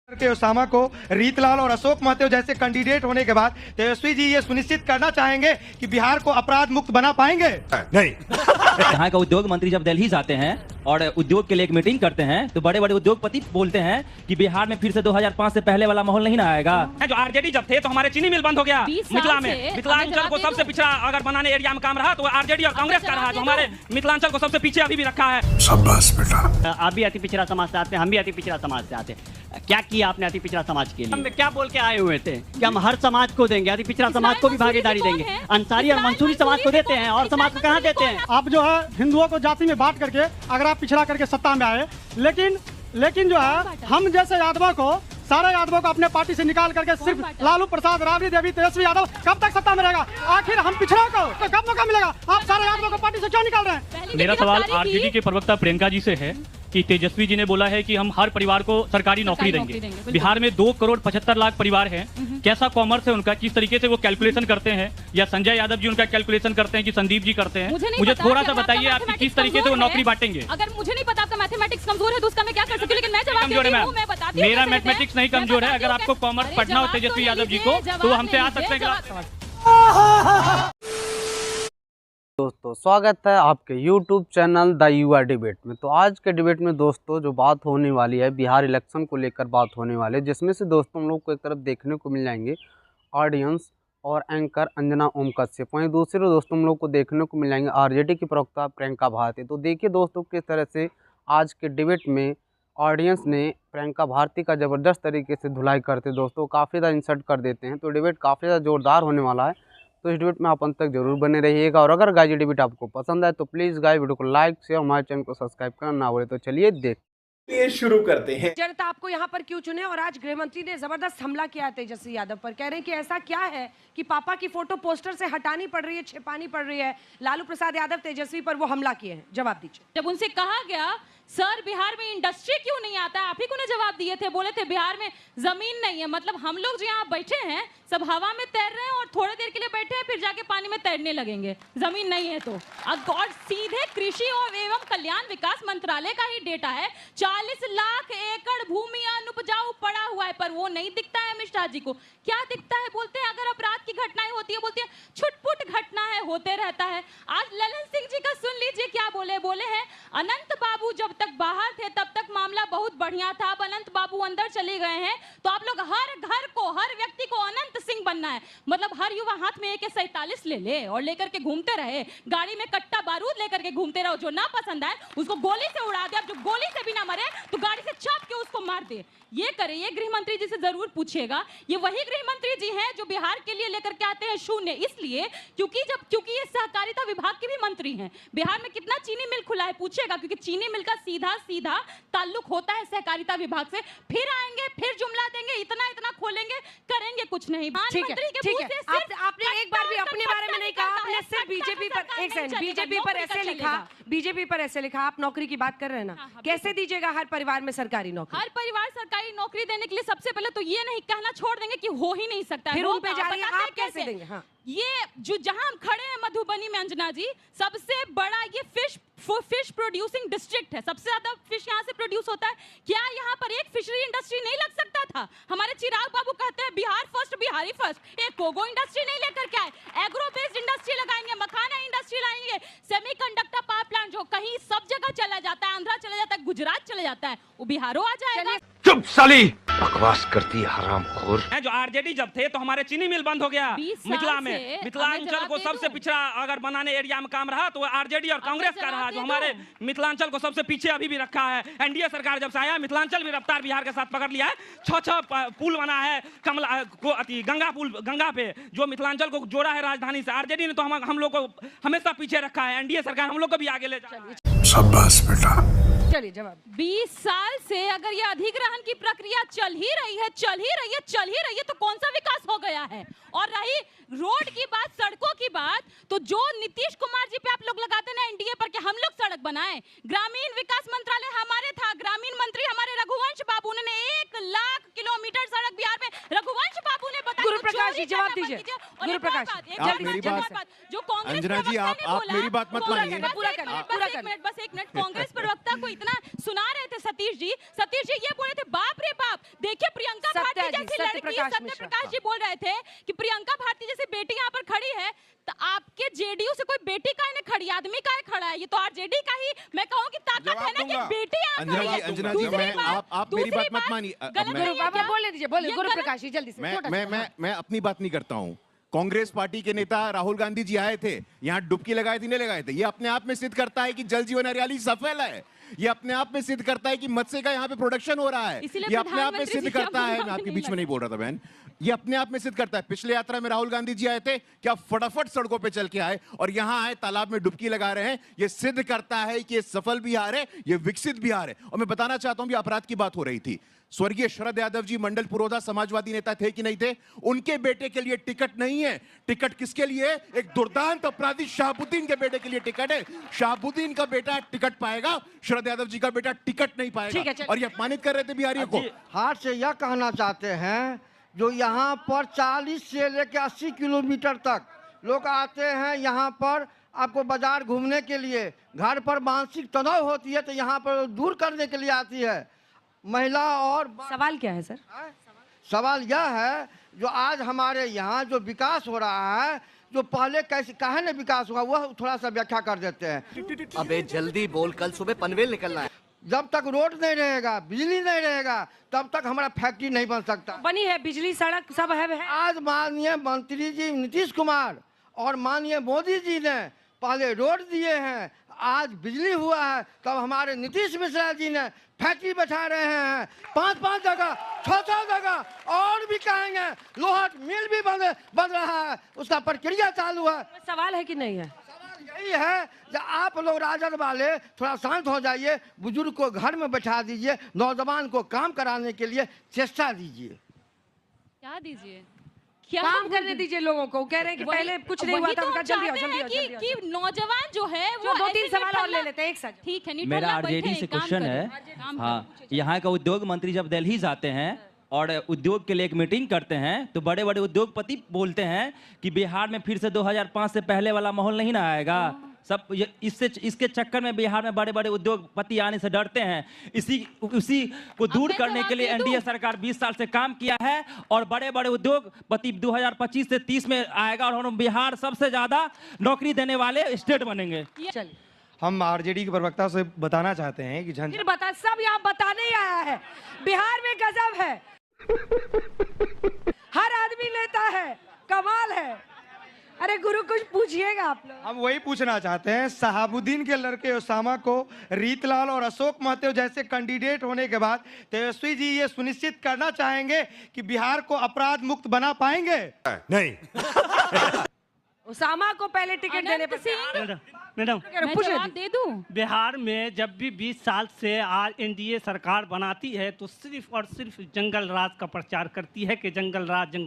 के उसामा को रीतलाल और अशोक महतो जैसे कैंडिडेट होने के बाद तेजस्वी जी ये सुनिश्चित करना चाहेंगे कि बिहार को अपराध मुक्त बना पाएंगे? नहीं। यहाँ का उद्योग मंत्री जब दिल्ली जाते हैं और उद्योग के लिए एक मीटिंग करते हैं तो बड़े बड़े उद्योगपति बोलते हैं कि बिहार में फिर से 2005 से पहले वाला माहौल नहीं ना आएगा। जो आरजेडी जब थे तो हमारे चीनी मिल बंद हो गया मिथिला में। मिथिलांचल को सबसे पिछड़ा अगर बनाने एरिया में काम रहा तो आरजेडी और कांग्रेस का रहा, जो हमारे मिथिलांचल को सबसे पीछे अभी भी रखा है। शाबाश बेटा। आप भी अति पिछड़ा समाज से आते हैं, हम भी अति पिछड़ा समाज से आते हैं। क्या किया आपने अति पिछड़ा समाज के लिए? हम क्या बोल के आए हुए थे कि हम हर समाज को देंगे, अति पिछड़ा समाज को भी भागीदारी देंगे। अंसारी और मंसूरी समाज को देते हैं और समाज को कहाँ देते हैं? आप जो है हिंदुओं को जाति में बांट करके अगर आप पिछड़ा करके सत्ता में आए, लेकिन जो है हम जैसे यादवों को, सारे यादवों को अपने पार्टी से निकाल करके सिर्फ लालू प्रसाद, राबड़ी देवी, तेजस्वी यादव कब तक सत्ता में रहेगा? आखिर हम पिछड़ा को तो कब मौका मिलेगा? आप सारे यादवों को पार्टी से क्यों निकाल रहे हैं? मेरा सवाल आरजेडी के प्रवक्ता प्रियंका जी से है कि तेजस्वी जी ने बोला है कि हम हर परिवार को सरकारी नौकरी देंगे। बिहार में 2 करोड़ 75 लाख परिवार हैं। कैसा कॉमर्स है उनका, किस तरीके से वो कैलकुलेशन करते हैं, या संजय यादव जी उनका कैलकुलेशन करते हैं कि संदीप जी करते हैं? मुझे थोड़ा सा बताइए आप किस तरीके से वो नौकरी बांटेंगे। अगर मुझे नहीं पता आपका मैथमेटिक्स कमजोर है तो उसका मैं क्या कर सकती हूँ, लेकिन मैं जवाब कमजोर है मैम, मेरा मैथमेटिक्स नहीं कमजोर है। अगर आपको कॉमर्स पढ़ना हो तेजस्वी यादव जी को तो हमसे आ सकते हैं। दोस्तों स्वागत है आपके YouTube चैनल द युवा डिबेट में। तो आज के डिबेट में दोस्तों जो बात होने वाली है बिहार इलेक्शन को लेकर बात होने वाली है, जिसमें से दोस्तों हम लोग को एक तरफ देखने को मिल जाएंगे ऑडियंस और एंकर अंजना ओम कश्यप, वहीं दूसरे दोस्तों हम लोग को देखने को मिल जाएंगे आरजेडी की प्रवक्ता प्रियंका भारती। तो देखिए दोस्तों किस तरह से आज के डिबेट में ऑडियंस ने प्रियंका भारती का ज़बरदस्त तरीके से धुलाई करते दोस्तों काफ़ी ज़्यादा इंसल्ट कर देते हैं। तो डिबेट काफ़ी ज़्यादा ज़ोरदार होने वाला है, तो इस डिबेट में आप अंत तक जरूर बने रहिएगा। और अगर गाइस ये डिबेट आपको पसंद आए तो प्लीज़ गाइस वीडियो को लाइक शेयर, हमारे चैनल को सब्सक्राइब करना ना भूलें। तो चलिए ये शुरू करते हैं। जनता आपको यहाँ पर क्यों चुने? और आज गृह मंत्री ने जबरदस्त हमला किया है तेजस्वी यादव पर। कह रहे हैं कि ऐसा क्या है कि पापा की फोटो पोस्टर से हटानी पड़ रही है, छिपानी पड़ रही है। लालू प्रसाद यादव तेजस्वी पर वो हमला किए हैं, जवाब दीजिए। जब उनसे कहा गया सर बिहार में इंडस्ट्री क्यों नहीं आता, आप ही को ने जवाब दिए थे, बोले थे बिहार में जमीन नहीं है। मतलब हम लोग जो यहाँ बैठे हैं सब हवा में तैर रहे हैं और थोड़ी देर के लिए बैठे हैं, फिर जाके पानी में तैरने लगेंगे, जमीन नहीं है तो। और सीधे कृषि एवं कल्याण विकास मंत्रालय का ही डेटा है, 40 लाख एकड़ भूमि अनुपजाऊ पड़ा हुआ है, पर वो नहीं दिखता है अमित शाह जी को। क्या दिखता है? बोलते हैं अगर अपराध की घटनाएं होती है, बोलते हैं छुटपुट घटना है, होते रहता है। आज ललन सिंह जी का सुन लीजिए क्या बोले हैं, अनंत बाबू जब तक बाहर थे तब तक मामला बहुत बढ़िया था, अब अनंत बाबू अंदर चले गए हैं तो आप लोग हर घर को, हर व्यक्ति को अनंत सिंह बनना है। मतलब हर युवा हाथ में AK-47 ले और लेकर के घूमते रहे, गाड़ी में कट्टा बारूद लेकर के घूमते रहो, जो ना पसंद आए उसको गोली से उड़ा दे, अब जो गोली से भी ना मरे तो गाड़ी से चाप के उसको मार दे। ये करे, ये गृह मंत्री जी से जरूर पूछिएगा। ये वही गृह मंत्री जी हैं जो बिहार के लिए लेकर के आते हैं शून्य, इसलिए क्योंकि ये सहकारिता विभाग के भी मंत्री हैं। बिहार में कितना चीनी मिल खुला है पूछिएगा, क्योंकि चीनी मिल का सीधा ताल्लुक होता है सहकारिता विभाग से। फिर आएंगे, फिर जुमला देंगे, इतना खोलेंगे, करेंगे कुछ नहीं। ठीक है। आपने एक बार भी अपने बारे में नहीं कहा, आपने सिर्फ बीजेपी पर, एक सेकंड, बीजेपी पर ऐसे लिखा। आप नौकरी की बात कर रहे हैं ना, कैसे दीजिएगा हर परिवार में सरकारी नौकरी? हर परिवार सरकारी नौकरी देने के लिए सबसे पहले तो ये नहीं कहना छोड़ देंगे कि हो ही नहीं सकता है, फिर उन पे जा रही है, आप कैसे देंगे? हाँ। ये जो जहां हम खड़े हैं मधुबनी में अंजना जी, सबसे बड़ा ये फिश प्रोड्यूसिंग डिस्ट्रिक्ट है, सबसे ज्यादा फिश यहाँ से प्रोड्यूस होता है। क्या यहाँ पर एक फिशरी इंडस्ट्री नहीं लग सकता था? हमारे चिराग बाबू कहते हैं बिहार फर्स्ट, बिहारी फर्स्ट। एक कोगो इंडस्ट्री नहीं लेकर के आए, एग्रो बेस्ड इंडस्ट्री लगाएंगे, मखाना इंडस्ट्री लाएंगे, सेमीकंडक्टर पावर प्लांट जो कहीं सब जगह चला जाता है, आंध्रा चला जाता है, गुजरात चला जाता है, वो बिहारों आ जाएगा। चुप साली, बकवास करती हरामखोर। जो आरजेडी जब थे तो हमारे चीनी मिल बंद हो गया मिथिला में। मिथिलांचल को सबसे पिछड़ा अगर बनाने एरिया में काम रहा तो आरजेडी और कांग्रेस का रहा, जो हमारे मिथिलांचल को सबसे पीछे अभी भी रखा है। एनडीए सरकार जब से आया मिथिलांचल भी रफ्तार बिहार के साथ पकड़ लिया है। 6 पुल बना है गंगा पे, जो मिथिलांचल को जोड़ा है राजधानी से। आरजेडी ने तो हम लोग को हमेशा पीछे रखा है, एनडीए सरकार हम लोग को भी आगे ले जाए। शाबाश बेटा। चलिए जवाब। 20 साल से अगर ये अधिग्रहण की प्रक्रिया चल ही रही है तो कौन सा विकास हो गया है? और रही रोड की बात, सड़कों की बात, तो जो नीतीश कुमार जी पे आप लोग लगाते ना एनडीए पर कि हम लोग सड़क बनाए, ग्रामीण विकास मंत्रालय हमारे था, ग्रामीण मंत्री हमारे रघुवंश बाबू ने 1 लाख किलोमीटर सड़क बिहार में रघुवंश बाबू ने बताया। गुरुप्रकाश जी जवाब दीजिए। गुरुप्रकाश जो कांग्रेस अंजना जी आप मेरी बात मत मानिए। बस एक मिनट, कांग्रेस प्रवक्ता को इतना सुना रहे थे सतीश जी ये बोल रहे थे, बाप रे बाप, देखिए प्रियंका भारती जैसी लड़की, सत्यप्रकाश जी बोल रहे थे कि प्रियंका भारती जैसी बेटी यहाँ पर खड़ी है, तो आपके जेडीयू से कोई बेटी काहे नहीं खड़ी, आदमी काहे खड़ा है? ये तो आरजेडी का ही मैं कहूँ कि ताकत है ना कि बेटी यहाँ खड़ी है। अंजना जी, आप मेरी बात मत मानिए। बोलने दीजिए, बोले गुरु प्रकाश जी जल्दी से। मैं अपनी बात नहीं करता हूँ। कांग्रेस पार्टी के नेता राहुल गांधी जी आए थे, यहाँ डुबकी लगाए थे, नहीं लगाए थे? ये अपने आप में सिद्ध करता है कि जल जीवन हरियाली सफल है। ये अपने आप में सिद्ध करता है कि मत्स्य का यहाँ पे प्रोडक्शन हो रहा है। ये अपने आप में सिद्ध करता है, मैं आपके बीच में नहीं बोल रहा था बहन, ये अपने आप में सिद्ध करता है। पिछले यात्रा में राहुल गांधी जी आए थे, क्या फटाफट सड़कों पे चल के आए और यहाँ आए तालाब में डुबकी लगा रहे हैं। ये सिद्ध करता है कि ये सफल बिहार है, ये विकसित बिहार है। और मैं बताना चाहता हूँ, अपराध की बात हो रही थी, स्वर्गीय शरद यादव जी मंडल पुरोधा समाजवादी नेता थे कि नहीं थे? उनके बेटे के लिए टिकट नहीं है। टिकट किसके लिए? एक दुर्दांत अपराधी शाहबुद्दीन के बेटे के लिए टिकट है। शाहबुद्दीन का बेटा टिकट पाएगा, शरद यादव जी का बेटा टिकट नहीं पाएगा। और ये अपमानित कर रहे थे बिहारियों को। हाथ से यह कहना चाहते हैं, जो यहाँ पर 40 से लेकर 80 किलोमीटर तक लोग आते हैं, यहाँ पर आपको बाजार घूमने के लिए, घर पर मानसिक तनाव होती है तो यहाँ पर दूर करने के लिए आती है महिला। और सवाल क्या है सर? सवाल यह है, जो आज हमारे यहाँ जो विकास हो रहा है, जो पहले कैसे काहे ने विकास हुआ, वह थोड़ा सा व्याख्या कर देते हैं। अबे जल्दी बोल, कल सुबह पनवेल निकलना है। जब तक रोड नहीं रहेगा, बिजली नहीं रहेगा, तब तक हमारा फैक्ट्री नहीं बन सकता। बनी है, बिजली सड़क सब है। आज माननीय मंत्री जी नीतीश कुमार और माननीय मोदी जी ने पहले रोड दिए हैं, आज बिजली हुआ है, तब हमारे नीतीश मिश्रा जी ने फैक्ट्री बैठा रहे हैं 5-5 जगह, 6-6 जगह और भी कहेंगे। लोहाट मिल भी बन रहा है, उसका प्रक्रिया चालू है। सवाल है कि नहीं है? यही है, जब आप लोग राजद वाले थोड़ा शांत हो जाइए, बुजुर्ग को घर में बैठा दीजिए, नौजवान को काम कराने के लिए चेष्टा दीजिए। क्या दीजिए? काम करने दीजिए लोगों को। कह रहे हैं कि पहले कुछ नहीं हुआ था, जल्दी कि नौजवान जो है वो 2-3 सवाल और ले लेते हैं एक साथ। ठीक है, मेरा आरजेडी से क्वेश्चन है। हाँ, यहाँ का उद्योग मंत्री जब दिल्ली जाते हैं और उद्योग के लिए एक मीटिंग करते हैं, तो बड़े बड़े उद्योगपति बोलते हैं कि बिहार में फिर से 2005 से पहले वाला माहौल नहीं ना आएगा। सब इसके चक्कर में बिहार में बड़े बड़े उद्योगपति आने से डरते हैं। उसी को दूर करने के लिए एनडीए सरकार 20 साल से काम किया है और बड़े बड़े उद्योगपति 2025 से 30 में आएगा और हम बिहार सबसे ज्यादा नौकरी देने वाले स्टेट बनेंगे। हम आरजेडी के प्रवक्ता से बताना चाहते हैं कि सब यहाँ बताने ही आया है, बिहार में गजब है, हर आदमी लेता है, कमाल है। अरे गुरु कुछ पूछिएगा आप लोग। हम वही पूछना चाहते हैं, शहाबुद्दीन के लड़के उसामा को रीतलाल और अशोक महतो जैसे कैंडिडेट होने के बाद तेजस्वी जी ये सुनिश्चित करना चाहेंगे कि बिहार को अपराध मुक्त बना पाएंगे? नहीं। उसामा को पहले टिकट देने पर मैडम जवाब दे दूं? बिहार में जब भी 20 साल से आज एनडीए सरकार बनाती है तो सिर्फ और सिर्फ जंगल राज का प्रचार करती है कि जंगल राज।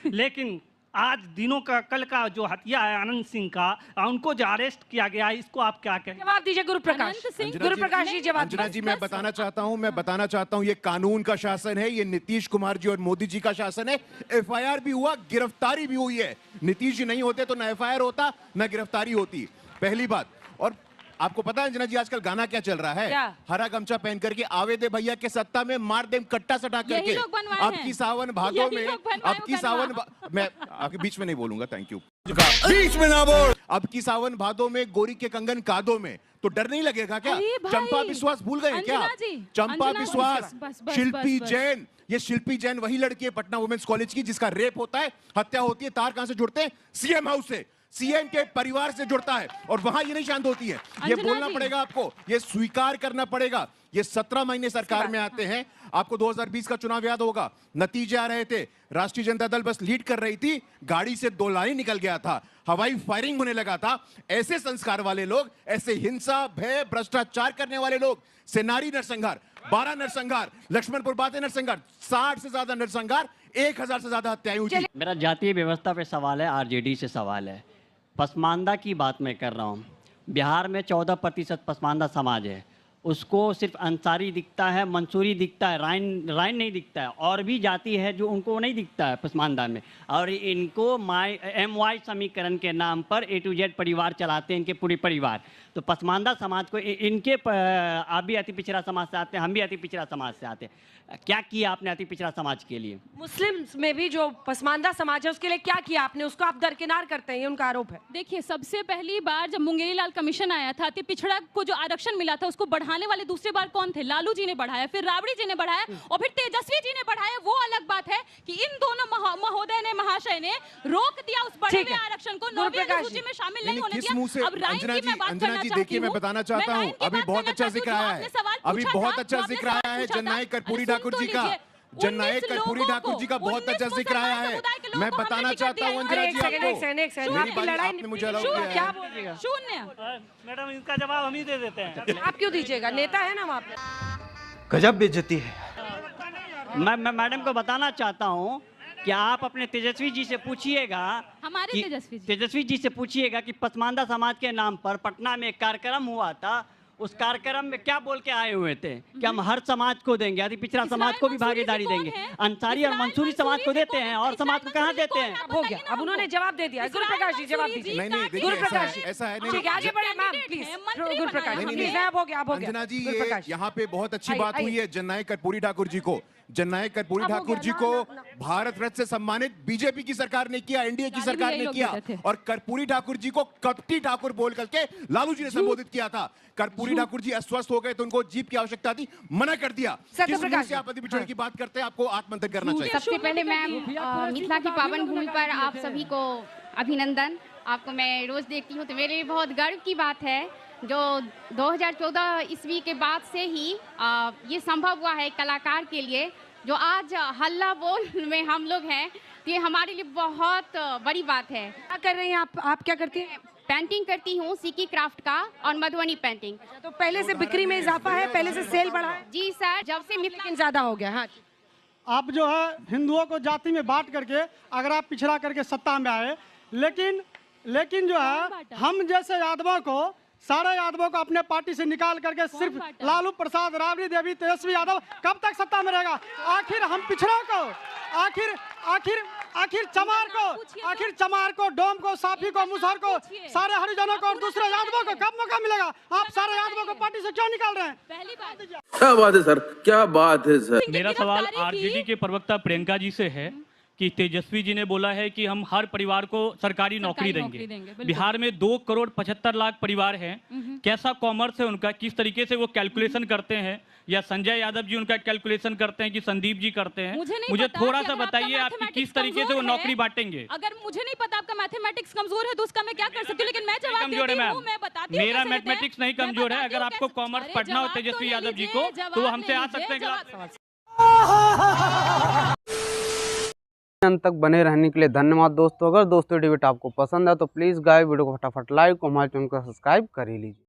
लेकिन आज दिनों का, कल का जो हत्या है आनंद सिंह का, उनको जो अरेस्ट किया गया है, इसको आप क्या कहें? जवाब दीजिए गुरु प्रकाश जी जवाब। अंजना जी, मैं बताना चाहता हूँ ये कानून का शासन है, ये नीतीश कुमार जी और मोदी जी का शासन है। एफआईआर भी हुआ, गिरफ्तारी भी हुई है। नीतीश जी नहीं होते तो न एफआईआर होता न गिरफ्तारी होती, पहली बात। और आपको पता है अंजना जी आजकल गाना क्या चल रहा है? हरा गमछा पहन करके आवे दे भैया के सत्ता में, मार दे कट्टा सटा करके। अब की सावन भादों में, मैं आपके बीच में नहीं बोलूंगा, थैंक यू। बीच में ना बोल। अब की सावन भादों में गोरी के कंगन कादों में, तो डर नहीं लगेगा क्या? चंपा विश्वास भूल गए क्या? चंपा विश्वास, शिल्पी जैन, ये शिल्पी जैन वही लड़की है पटना वुमेन्स कॉलेज की जिसका रेप होता है, हत्या होती है। तार कहां से जुड़ते हैं? सीएम हाउस से, सीएम के परिवार से जुड़ता है और वहां ये नहीं शांत होती है। ये बोलना पड़ेगा आपको, ये स्वीकार करना पड़ेगा। ये 17 महीने सरकार में आते हैं। आपको 2020 का चुनाव याद होगा, नतीजे आ रहे थे, राष्ट्रीय जनता दल बस लीड कर रही थी, गाड़ी से 2 लाइन निकल गया था, हवाई फायरिंग होने लगा था। ऐसे संस्कार वाले लोग, ऐसे हिंसा, भय, भ्रष्टाचार करने वाले लोग, सेनारी नरसंहार, 12 नरसंहार, लक्ष्मणपुर बातें नरसंहार, 60 से ज्यादा नरसंहार, 1000 से ज्यादा हत्याएं हुई। मेरा जातीय व्यवस्था पे सवाल है, आरजेडी से सवाल है। पसमानदा की बात मैं कर रहा हूँ। बिहार में 14% पसमानदा समाज है उसको सिर्फ अंसारी दिखता है, मंसूरी दिखता है, राइन नहीं दिखता है। और भी जाति है जो उनको नहीं दिखता है पसमानदा में, और इनको MY समीकरण के नाम पर A to Z परिवार चलाते हैं, इनके पूरे परिवार। तो पसमानदा समाज को इनके आप भी अति पिछड़ा समाज से आते हैं, हम भी अति पिछड़ा समाज से आते हैं। क्या किया आपने अति पिछड़ा समाज के लिए? मुस्लिम्स में भी जो पसमानदा समाज है उसके लिए क्या किया आपने, उसको आप दरकिनार करते हैं, ये उनका आरोप है। देखिए, सबसे पहली बार जब मुंगेरी लाल कमीशन आया था, अति पिछड़ा को जो आरक्षण मिला था उसको बढ़ाने वाले दूसरी बार कौन थे? लालू जी ने बढ़ाया, फिर राबड़ी जी ने बढ़ाया और फिर तेजस्वी जी ने बढ़ाया। वो अलग बात है कि इन दोनों महोदय ने, महाशय ने रोक दिया उस बढ़े हुए आरक्षण को, 9वीं अनुसूची में शामिल नहीं होने दिया। अब राइन की मैं बात करना चाहती हूं। मैं बताना चाहता हूं, अभी बहुत अच्छा जिक्र आया है, अभी बहुत अच्छा जिक्र आया है जननायक कर्पूरी ठाकुर जी का, जननायक कर्पूरी ठाकुर जी का बहुत अच्छा जिक्र आया है। मैं बताना चाहता हूं अंजना जी आपको, आपने मुझे अलाउ किया है। क्या बोल रही है? शून्य। मैडम, इसका जवाब हम ही दे देते हैं। आप क्यों दीजिएगा, नेता है ना वहाँ पे। गजब बेइज्जती है। मैं मैडम को बताना चाहता हूँ कि आप अपने तेजस्वी जी से पूछिएगा, हमारे तेजस्वी जी से पूछिएगा कि पसमानदा समाज के नाम पर पटना में एक कार्यक्रम हुआ था, उस कार्यक्रम में क्या बोल के आए हुए थे कि हम हर समाज को देंगे, अति पिछड़ा समाज को भी भागीदारी देंगे। अंसारी और मंसूरी समाज को देते हैं और समाज को कहाँ देते हैं? हो गया, अब उन्होंने जवाब दे दिया। गुरुप्रकाश जी जवाब दीजिए। नहीं, गुरुप्रकाश जी ऐसा है ठीक है, आगे बढ़े मैम प्लीज। गुरुप्रकाश जी प्लीज, अब हो गया, अब हो गया। अंजना जी, यहाँ पे बहुत अच्छी बात हुई है जननायक कर्पूरी ठाकुर जी को, जननायक कर्पूरी ठाकुर जी को भारत रत्न से सम्मानित बीजेपी की सरकार ने किया, एनडीए की सरकार ने किया, और कर्पूरी ठाकुर जी को कपटी ठाकुर बोल करके लालू जी ने संबोधित किया था। कर्पूरी ठाकुर जी अस्वस्थ हो गए तो उनको जीप की आवश्यकता थी, मना कर दिया। किस मुंह से आप अति पिछड़े की बात करते हैं? आपको आत्मंथन करना चाहिए। सबसे पहले मैम, मिथिला की पावन भूमि पर आप सभी को अभिनंदन। आपको मैं रोज देखती हूँ तो मेरे लिए बहुत गर्व की बात है जो 2014 ईस्वी के बाद से ही ये संभव हुआ है कलाकार के लिए, जो आज हल्ला बोल में हम लोग हैं, ये हमारे लिए बहुत बड़ी बात है। क्या कर रही हैं आप क्या करती हैं? पेंटिंग करती हूँ, सिक्की क्राफ्ट का और मधुबनी पेंटिंग। तो पहले से बिक्री में इजाफा है, पहले से सेल बढ़ा है? जी सर, जब से लेकिन ज्यादा हो गया। हाँ, आप जो है हिंदुओं को जाति में बांट करके अगर आप पिछड़ा करके सत्ता में आए, लेकिन जो है हम जैसे यादवों को, सारे यादवों को अपने पार्टी से निकाल करके सिर्फ लालू प्रसाद, राबड़ी देवी, तेजस्वी यादव कब तक सत्ता में रहेगा? आखिर हम पिछड़ों को, आखिर चमार को, डोम को, साफी को, मुसहर को, सारे हरिजनों को और दूसरे यादवों को कब मौका मिलेगा? आप सारे यादवों को पार्टी से क्यों निकाल रहे हैं? पहली बात, क्या बात है सर, क्या बात है सर। मेरा सवाल आरजेडी के प्रवक्ता प्रियंका जी से है कि तेजस्वी जी ने बोला है कि हम हर परिवार को सरकारी नौकरी देंगे। बिहार में 2,75,00,000 परिवार हैं। कैसा कॉमर्स है उनका, किस तरीके से वो कैलकुलेशन करते हैं, या संजय यादव जी उनका कैलकुलेशन करते हैं कि संदीप जी करते हैं? मुझे थोड़ा सा बताइए आप किस तरीके से वो नौकरी बांटेंगे। अगर मुझे नहीं पता आपका मैथमेटिक्स कमजोर है तो उसका मैं क्या कर सकती हूँ, लेकिन मैं जवाब देती हूँ, मैं बताती हूँ। मेरा मैथमेटिक्स नहीं कमजोर है। अगर आपको कॉमर्स पढ़ना हो तेजस्वी यादव जी को तो वो हमसे आ सकते हैं। अंत तक बने रहने के लिए धन्यवाद दोस्तों। अगर दोस्तों डिबेट आपको पसंद है तो प्लीज़ गाइस वीडियो को फटाफट लाइक और हमारे चैनल को सब्सक्राइब कर ही लीजिए।